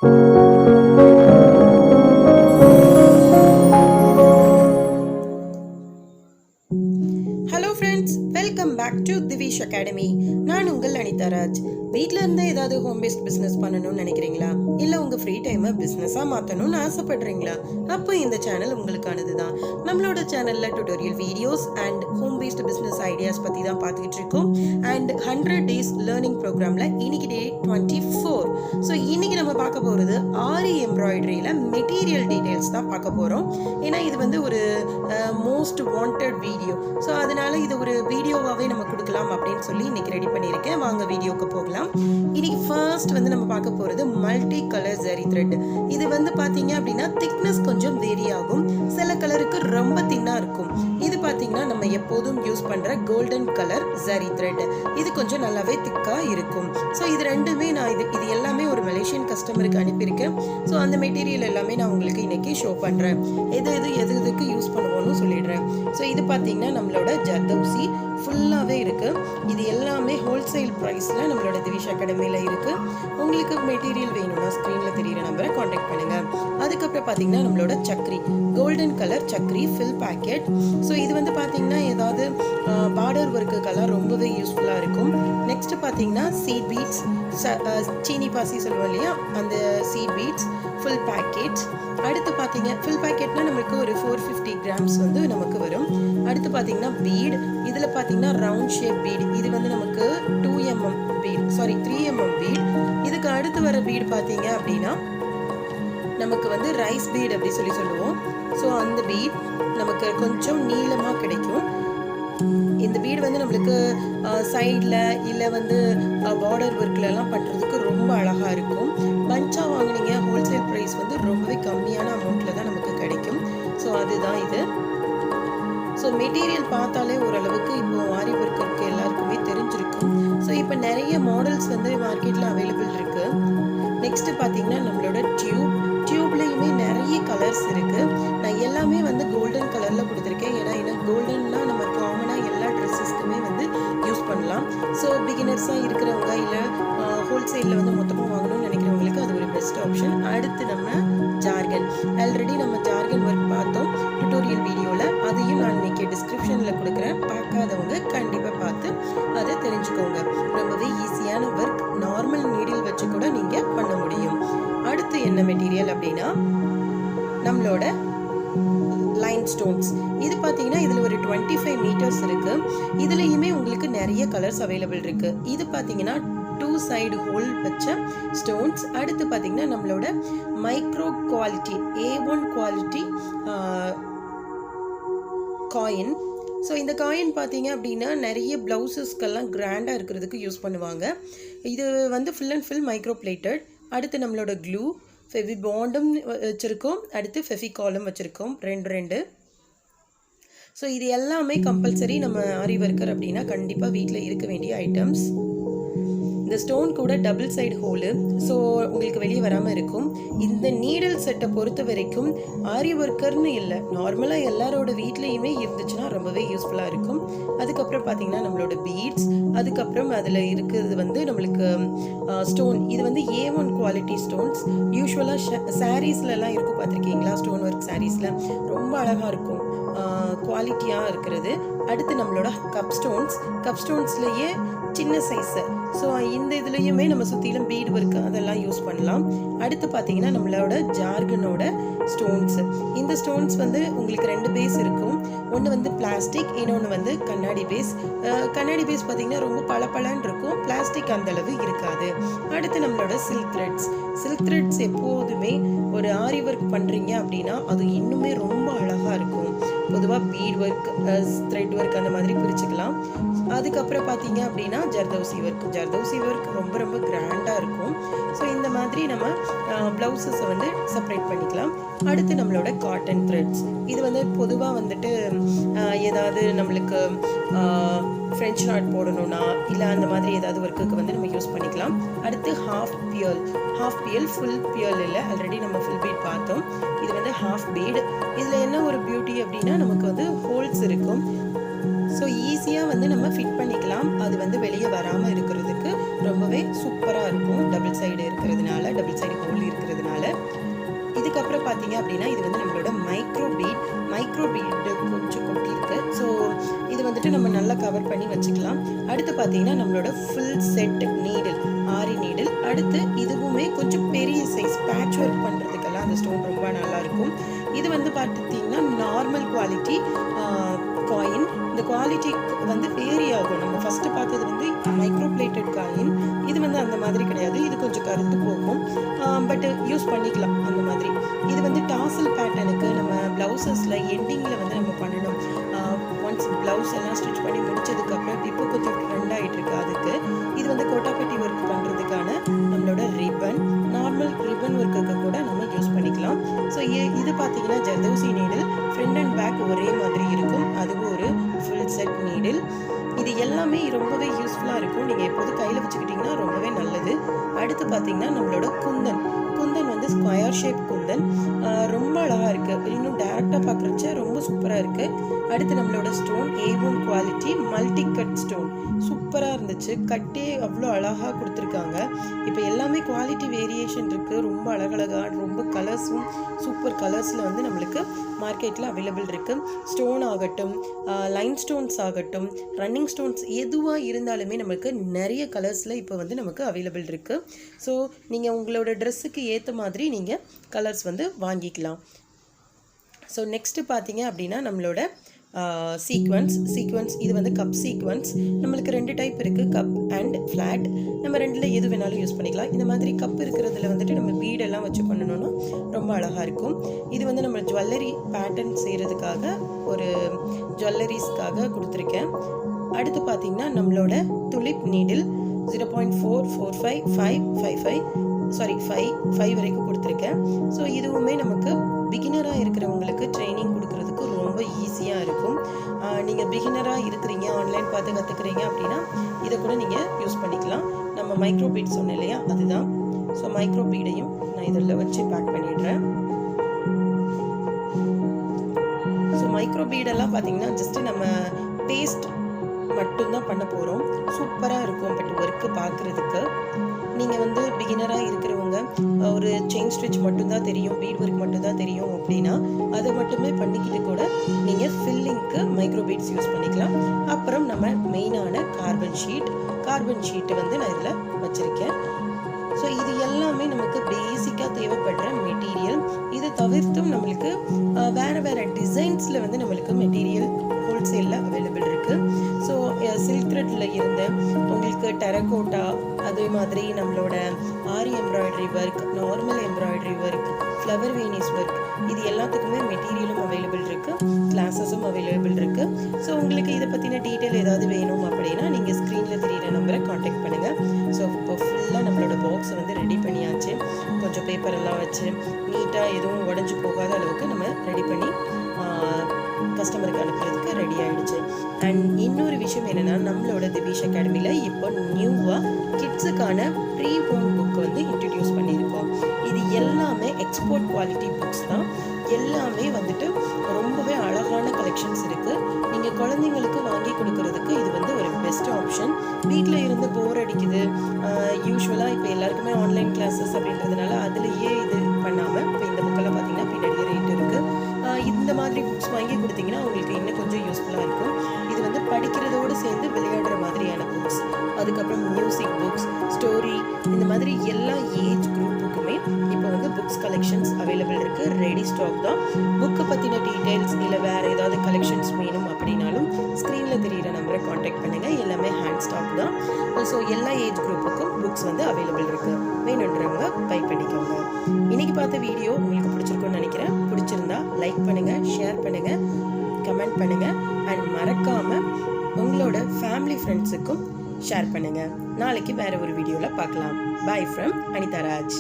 Hello friends, welcome back to DIVISH Academy. நான் உங்கள் அனிதாராஜ். வீட்ல இருந்தே ஏதாவது ஹோம் பேஸ்ட் பிசினஸ் பண்ணணும்னு நினைக்கிறீங்களா? இல்ல உங்க ஃப்ரீ டைமை பிசினஸா மாத்தணும்னு ஆசைப்படுறீங்களா? அப்போ இந்த சேனல் உங்களுக்கானது தான். நம்மளோட சேனல்ல tutorial videos and home based business ideas பத்தி தான் பார்த்துக்கிட்டு இருக்கோம். அண்ட் 100 days லேர்னிங் ப்ரோக்ராம்ல இன்னைக்கு டே 24. ஸோ இன்னைக்கு நம்ம பார்க்க போறது ஆரி எம்ப்ராய்டரியில மெட்டீரியல் டீடைல்ஸ் தான் பார்க்க போறோம். ஏன்னா இது வந்து ஒரு மோஸ்ட் வாண்டட் வீடியோ. ஸோ அதனால இது ஒரு வீடியோவாகவே நம்ம கொடுக்கலாம் அப்படின்னு சொல்லி இன்னைக்கு ரெடி பண்ணியிருக்கேன். வாங்க வீடியோக்கு போகலாம். இன்னைக்கு ஃபர்ஸ்ட் வந்து நம்ம பார்க்க போகிறது மல்டி கலர் ஜரி த்ரெட். இது வந்து பார்த்தீங்க அப்படின்னா திக்னஸ் கொஞ்சம் வேரி ஆகும். சில கலருக்கு ரொம்ப தின்னாக இருக்கும். இது பார்த்தீங்கன்னா நம்ம எப்போதும் யூஸ் பண்ணுற கோல்டன் கலர் ஜரி த்ரெட். இது கொஞ்சம் நல்லாவே திக்காக இருக்கும். ஸோ இது ரெண்டுமே நான் இது எல்லாமே ஒரு மலேசியன் கஸ்டமருக்கு அனுப்பியிருக்கேன். ஸோ அந்த மெட்டீரியல் எல்லாமே நான் உங்களுக்கு இன்னைக்கு ஷோ பண்ணுறேன். எதுக்கு யூஸ் பண்ணுவோன்னு சொல்லிடுறேன். ஸோ இது பார்த்தீங்கன்னா நம்மளோட ஜர்தௌசி ஃபுல்லாகவே இருக்குது. இது எல்லாமே ஹோல்சேல் ப்ரைஸில் நம்மளோட திவிஷ் அகாடமியில் இருக்குது. உங்களுக்கு மெட்டீரியல் வேணும்னா ஸ்க்ரீனில் தெரியிற நம்பரை காண்டாக்ட் பண்ணுங்கள். அதுக்கப்புறம் பார்த்தீங்கன்னா நம்மளோட சக்ரி golden colour சக்ரி fill packet. So இது வந்து பார்த்தீங்கன்னா ஏதாவது பார்டர் ஒர்க்குக்கெல்லாம் ரொம்பவே யூஸ்ஃபுல்லாக இருக்கும். நெக்ஸ்ட் பார்த்தீங்கன்னா சீட் பீட்ஸ், சீனி பாசி சொல்லுவோம் இல்லையா, அந்த சீட் பீட்ஸ் ஃபுல் பேக்கெட். அடுத்து பார்த்தீங்க ஃபுல் பேக்கெட்னா நமக்கு ஒரு 450 grams வந்து நமக்கு வரும். அடுத்து பார்த்தீங்கன்னா பீட். இதில் பார்த்தீங்கன்னா ரவுண்ட் ஷேப் பீட். இது வந்து நமக்கு 3 mm பீட். இதுக்கு அடுத்து வர பீட் பார்த்தீங்க அப்படின்னா நமக்கு வந்து ரைஸ் பீட் அப்படி சொல்லுவோம். ஸோ அந்த பீட் நமக்கு கொஞ்சம் நீளமாக கிடைக்கும். இந்த பீடு வந்து நம்மளுக்கு சைடில் இல்லை வந்து பார்டர் ஒர்க்லலாம் பண்ணுறதுக்கு ரொம்ப அழகாக இருக்கும். பஞ்சாக வாங்கினீங்க ஹோல்சேல் ப்ரைஸ் வந்து ரொம்பவே கம்மியான அமௌண்ட்டில் தான் நமக்கு கிடைக்கும். ஸோ அதுதான் இது. ஸோ மெட்டீரியல் பார்த்தாலே ஓரளவுக்கு இப்போ ஆரி ஒர்க் இருக்கு எல்லாருக்குமே தெரிஞ்சிருக்கும். ஸோ இப்போ நிறைய மாடல்ஸ் வந்து மார்க்கெட்டில் அவைலபிள் இருக்குது. நெக்ஸ்ட்டு பார்த்தீங்கன்னா நம்மளோட டியூப்லேயுமே நிறைய கலர்ஸ் இருக்குது. நான் எல்லாமே வந்து கோல்டன் கலரில் கொடுத்துருக்கேன். ஏன்னா கோல்டன்னா நம்ம காமனாக எல்லா ட்ரெஸ்ஸஸ்க்குமே வந்து யூஸ் பண்ணலாம். ஸோ பிகினர்ஸாக இருக்கிறவங்க இல்லை ஹோல்சேலில் வந்து மொத்தமாக வாங்கணும்னு நினைக்கிறவங்களுக்கு அது ஒரு பெஸ்ட் ஆப்ஷன். அடுத்து நம்ம ஜார்கன். ஆல்ரெடி நம்ம ஜார்கன் ஒர்க் பார்த்தோம் டுட்டோரியல் வீடியோவில். அதையும் நான் இன்னைக்கு டிஸ்கிரிப்ஷனில் கொடுக்குறேன். பார்க்காதவங்க கண்டிப்பாக பார்த்து அதை தெரிஞ்சுக்கோங்க. ரொம்பவே ஈஸியான ஒர்க். நார்மல் நீடில் வச்சு கூட நீங்கள் பண்ண முடியும். அடுத்து என்ன மெட்டீரியல் அப்படின்னா நம்மளோட லைன் ஸ்டோன்ஸ். இது பார்த்தீங்கன்னா இதில் ஒரு 25 meters இருக்கு. இதுலேயுமே உங்களுக்கு நிறைய கலர்ஸ் அவைலபிள் இருக்கு. இது பார்த்தீங்கன்னா 2 side ஹோல் வச்ச ஸ்டோன்ஸ். அடுத்து பார்த்தீங்கன்னா நம்மளோட micro quality A1 quality coin. So இந்த காயின் பார்த்தீங்க அப்படின்னா நிறைய ப்ளவுசஸ்க்கெல்லாம் கிராண்டாக இருக்கிறதுக்கு யூஸ் பண்ணுவாங்க. இது வந்து full and full micro plated. அடுத்து நம்மளோட க்ளூ, ஃபெவி பாண்டும் வச்சுருக்கோம். அடுத்து ஃபெவிகாலும் வச்சுருக்கோம், 2. ஸோ இது எல்லாமே கம்பல்சரி நம்ம ஆரி ஒர்க்கர் அப்படின்னா கண்டிப்பாக வீட்டில் இருக்க வேண்டிய ஐட்டம்ஸ். இந்த ஸ்டோன் கூட டபுள் சைடு ஹோலு. ஸோ உங்களுக்கு வெளியே வராமல் இருக்கும். இந்த நீடல் செட்டை பொறுத்த வரைக்கும் ஆரி ஒர்க்கர்னு இல்லை, நார்மலாக எல்லாரோட வீட்லேயுமே இருந்துச்சுன்னா ரொம்பவே யூஸ்ஃபுல்லாக இருக்கும். அதுக்கப்புறம் பார்த்தீங்கன்னா நம்மளோட பீட்ஸ். அதுக்கப்புறம் அதில் இருக்கிறது வந்து நம்மளுக்கு ஸ்டோன். இது வந்து A1 குவாலிட்டி ஸ்டோன்ஸ். யூஸ்வலாக சாரீஸ்லலாம் இருக்கும் பார்த்துருக்கீங்களா, ஸ்டோன் ஒர்க் சாரீஸில் ரொம்ப அழகாக இருக்கும், குவாலிட்டியாக இருக்கிறது. அடுத்து நம்மளோட கப் ஸ்டோன்ஸ்லேயே சின்ன சைஸு. ஸோ இந்த இதுலேயுமே நம்ம சுற்றிலும் பீட் ஒர்க்கு அதெல்லாம் யூஸ் பண்ணலாம். அடுத்து பார்த்தீங்கன்னா நம்மளோட ஜார்கனோட ஸ்டோன்ஸு. இந்த ஸ்டோன்ஸ் வந்து உங்களுக்கு 2 பேஸ் இருக்கும். ஒன்று வந்து பிளாஸ்டிக், இன்னொன்று வந்து கண்ணாடி பேஸ். கண்ணாடி பேஸ் பார்த்தீங்கன்னா ரொம்ப பளபளன்னு இருக்கும், பிளாஸ்டிக் அந்தளவு இருக்காது. அடுத்து நம்மளோட சில்க் த்ரெட்ஸ் எப்போதுமே ஒரு ஆரி ஒர்க் பண்ணுறீங்க அப்படின்னா அது இன்னுமே ரொம்ப அழகாக இருக்கும். பொதுவாக பீட் ஒர்க், த்ரெட் ஒர்க் அந்த மாதிரி பிரிச்சுக்கலாம். அதுக்கப்புறம் பார்த்தீங்க அப்படின்னா ஜர்தௌசி ஒர்க் ரொம்ப ரொம்ப கிராண்டாக இருக்கும். ஸோ இந்த மாதிரி நம்ம ப்ளவுஸஸை வந்து செப்பரேட் பண்ணிக்கலாம். அடுத்து நம்மளோட காட்டன் த்ரெட்ஸ். இது வந்து பொதுவாக வந்துட்டு ஏதாவது நம்மளுக்கு ஃப்ரெஞ்ச் நாட் போடணும்னா இல்லை அந்த மாதிரி ஏதாவது ஒர்க்குக்கு வந்து நம்ம யூஸ் பண்ணிக்கலாம். அடுத்து ஹாஃப் பியல் ஃபுல் பியல் இல்லை, ஆல்ரெடி நம்ம ஃபுல் பீட் பார்த்தோம். இது வந்து ஹாஃப் பீட். இதில் என்ன ஒரு பியூட்டி அப்படின்னா நமக்கு வந்து ஹோல்ஸ் இருக்கும். ஸோ ஈஸியாக வந்து நம்ம ஃபிட் பண்ணிக்கலாம். அது வந்து வெளியே வராமல் இருக்கிறதுக்கு ரொம்பவே சூப்பராக இருக்கும். டபுள் சைடு இருக்கிறதுனால, டபுள் சைடு ஹோல் இருக்கிறது பார்த்தீங்க அப்படின்னா இது வந்து நம்மளோட மைக்ரோபீட் கொஞ்சம் கொட்டி இருக்கு. ஸோ இது வந்துட்டு நம்ம நல்லா கவர் பண்ணி வச்சுக்கலாம். அடுத்து பார்த்தீங்கன்னா நம்மளோட ஃபுல் செட் நீடில், ஆரி நீடில். அடுத்து இதுவுமே கொஞ்சம் பெரிய சைஸ் பேட்ச் ஒர்க் பண்ணுறதுக்கெல்லாம் அந்த ஸ்டோன் ரொம்ப நல்லாயிருக்கும். இது வந்து பார்த்தீங்கன்னா நார்மல் குவாலிட்டி காயின். இந்த குவாலிட்டி வந்து வேரி ஆகும். நம்ம ஃபஸ்ட்டு பார்த்தது வந்து மைக்ரோப்ளேட்டட் காயின். இது வந்து அந்த மாதிரி கிடையாது. இது கொஞ்சம் கருத்து போகும், பட் யூஸ் பண்ணிக்கலாம் அந்த மாதிரி. இது வந்து டாசல் பேட்டர்னுக்கு நம்ம ப்ளவுசஸில் எண்டிங்கில் வந்து நம்ம பண்ணணும். ஒன்ஸ் ப்ளவுஸ் எல்லாம் ஸ்டிச் பண்ணி முடிச்சதுக்கப்புறம் இப்போ கொஞ்சம் ட்ரெண்ட் ஆகிட்டு இருக்கு. அதுக்கு இது வந்து கோட்டாப்பட்டி ஒர்க் பண்ணுறதுக்கான நம்மளோட நார்மல் ரிப்பன் ஒர்க்குக்கு கூட நம்ம யூஸ் பண்ணிக்கலாம். ஸோ இது பார்த்தீங்கன்னா zardozi needle, front and back ஒரே மாதிரி இருக்கும். அதுவும் ஒரு ஃபுல் செட் நீடில். இது எல்லாமே ரொம்பவே யூஸ்ஃபுல்லாக இருக்கும். நீங்கள் எப்போதும் கையில் வச்சுக்கிட்டிங்கன்னா ரொம்பவே நல்லது. அடுத்து பார்த்தீங்கன்னா நம்மளோட குந்தன் வந்து ஸ்கொயர் ஷேப் குந்தன், ரொம்ப அழகாக இருக்குது. இன்னும் டேரெக்டாக பார்க்குறச்ச ரொம்ப சூப்பராக இருக்குது. அடுத்து நம்மளோட stone A1 quality multi cut stone சூப்பராக இருந்துச்சு. கட்டே அவ்வளோ அழகாக கொடுத்துருக்காங்க. இப்போ எல்லாமே குவாலிட்டி வேரியேஷன் இருக்குது. ரொம்ப அழகழகாக ரொம்ப கலர்ஸும் சூப்பர் கலர்ஸில் வந்து நம்மளுக்கு மார்க்கெட்டில் அவைலபிள் இருக்குது. ஸ்டோன் ஆகட்டும், லைன் ஸ்டோன்ஸ் ஆகட்டும், ரன்னிங் ஸ்டோன்ஸ் எதுவாக இருந்தாலுமே நமக்கு நிறைய கலர்ஸில் இப்போ வந்து நமக்கு அவைலபிள் இருக்குது. ஸோ நீங்கள் உங்களோட ட்ரெஸ்ஸுக்கு ஏற்ற மாதிரி நீங்கள் கலர்ஸ் வந்து வாங்கிக்கலாம். ஸோ நெக்ஸ்ட்டு பார்த்தீங்க அப்படின்னா நம்மளோட சீக்வன்ஸ் இது வந்து கப் சீக்வன்ஸ். நம்மளுக்கு 2 டைப் இருக்குது, கப் அண்ட் ஃப்ளாட். நம்ம 2ல் எது வேணாலும் யூஸ் பண்ணிக்கலாம். இந்த மாதிரி கப் இருக்கிறதுல வந்துட்டு நம்ம பீடெல்லாம் வச்சு பண்ணணும்னா ரொம்ப அழகாக இருக்கும். இது வந்து நம்ம ஜுவல்லரி பேட்டர்ன் செய்கிறதுக்காக ஒரு ஜுவல்லரிஸ்க்காக கொடுத்துருக்கேன். அடுத்து பார்த்திங்கன்னா நம்மளோட துலிப் நீடில் 0.44555 வரைக்கும் கொடுத்துருக்கேன். ஸோ இதுவுமே நமக்கு பிகினராக இருக்கிறவங்களுக்கு ட்ரைனிங் கொடுக்குறதுக்கு ரொம்ப ஈஸியாக இருக்கும். நீங்கள் பிகினராக இருக்கிறீங்க, ஆன்லைன் பார்த்து கற்றுக்குறீங்க அப்படின்னா இதை கூட நீங்கள் யூஸ் பண்ணிக்கலாம். நம்ம மைக்ரோபீட் சொன்னேன் இல்லையா, அதுதான். ஸோ மைக்ரோபீடையும் நான் இதில் வச்சு பேக் பண்ணிடுறேன். ஸோ மைக்ரோபீடெல்லாம் பார்த்தீங்கன்னா ஜஸ்ட்டு நம்ம பேஸ்ட் மட்டும்தான் பண்ண போகிறோம். சூப்பராக இருக்கும் பட் ஒர்க்கு பார்க்குறதுக்கு. நீங்கள் வந்து பிகினராக இருக்கிறவங்க ஒரு செயின் ஸ்டிச் மட்டும்தான் தெரியும், பீட் ஒர்க் மட்டும்தான் தெரியும் அப்படின்னா அதை மட்டுமே பண்ணிக்கிட்டு கூட நீங்கள் ஃபில்லிங்க்கு மைக்ரோபீட்ஸ் யூஸ் பண்ணிக்கலாம். அப்புறம் நம்ம மெயினான கார்பன் ஷீட்டு வந்து நான் இதில் வச்சுருக்கேன். ஸோ இது எல்லாமே நமக்கு பேசிக்காக தேவைப்படுற மெட்டீரியல். இதை தவிர்த்தும் நம்மளுக்கு வேறு டிசைன்ஸில் வந்து நம்மளுக்கு மெட்டீரியல் ஹோல்சேலில் அவைலபிள் இருக்குது. ஸோ சில்க் த்ரெட்டில் இருந்து உங்களுக்கு டெரகோட்டா, அதே மாதிரி நம்மளோட aari embroidery work, normal embroidery work, flower Venice work, இது எல்லாத்துக்குமே மெட்டீரியலும் அவைலபிள் இருக்குது, கிளாஸஸும் அவைலபிள் இருக்குது. ஸோ உங்களுக்கு இதை பற்றின டீட்டெயில் ஏதாவது வேணும் அப்படின்னா நீங்கள் ஸ்க்ரீனில் தெரியிற நம்பரை காண்டாக்ட் பண்ணுங்கள். ஸோ இப்போ ஃபுல்லாக நம்மளோட பாக்ஸை வந்து ரெடி பண்ணியாச்சு. கொஞ்சம் பேப்பரெல்லாம் வச்சு நீட்டாக எதுவும் உடஞ்சி போகாத அளவுக்கு நம்ம ரெடி பண்ணி கஸ்டமருக்கு அனுப்புறதுக்கு ரெடி ஆகிடுச்சு. அண்ட் இன்னொரு விஷயம் என்னென்னா, நம்மளோட திவிஷ் அகாடமியில் இப்போ நியூவாக கிட்ஸுக்கான ப்ரீ ஹோம் புக் வந்து இன்ட்ரடியூஸ் பண்ணியிருக்கோம். இது எல்லாமே எக்ஸ்போர்ட் குவாலிட்டி புக்ஸ் தான். எல்லாமே வந்துட்டு ரொம்பவே அழகான கலெக்ஷன்ஸ் இருக்குது. நீங்கள் குழந்தைங்களுக்கு வாங்கி கொடுக்கறதுக்கு இது வந்து ஒரு பெஸ்ட் ஆப்ஷன். வீட்டில் இருந்து போர் அடிக்குது, யூஸ்வலாக இப்போ எல்லாருக்குமே ஆன்லைன் கிளாஸஸ் அப்படின்றதுனால அதுலேயே இது பண்ணாமல் இப்போ இந்த புக்கெல்லாம் பார்த்தீங்கன்னா பின்னாடியே ரேட் இருக்குது. இந்த மாதிரி புக்ஸ் வாங்கி கொடுத்தீங்கன்னா உங்களுக்கு இன்னும் கொஞ்சம் யூஸ்ஃபுல்லாக இருக்கும். இது வந்து படிக்கிறதோடு சேர்ந்து விளையாடுற மாதிரியான புக்ஸ், அதுக்கப்புறம் மியூசிக் புக்ஸ், ஸ்டோரி, இந்த மாதிரி எல்லா ஏஜ் குரூப்புக்குமே இப்போ வந்து புக்ஸ் கலெக்ஷன்ஸ் அவைலபிள் இருக்குது. ரெடி ஸ்டாக் தான். புக்கை பற்றின டீட்டெயில்ஸ் இல்லை வேறு ஏதாவது கலெக்ஷன்ஸ் வேணும் அப்படின்னாலும் ஸ்க்ரீனில் தெரியிற நம்பரை காண்டாக்ட் பண்ணுங்கள். எல்லாமே ஹேண்ட் ஸ்டாக் தான். ஸோ எல்லா ஏஜ் குரூப்புக்கும் புக்ஸ் வந்து அவைலபிள் இருக்குது. வேணுன்றவங்க பை பண்ணிக்கோங்க. இன்றைக்கி பார்த்த வீடியோ உங்களுக்கு பிடிச்சிருக்குன்னு நினைக்கிறேன். பிடிச்சிருந்தா லைக் பண்ணுங்கள், ஷேர் பண்ணுங்கள், கமெண்ட் பண்ணுங்கள் அண்ட் மறக்காமல் உங்களோட ஃபேமிலி ஃப்ரெண்ட்ஸுக்கும் ஷேர் பண்ணுங்கள். நாளைக்கு வேறு ஒரு வீடியோவில் பார்க்கலாம். Bye from அனிதாராஜ்.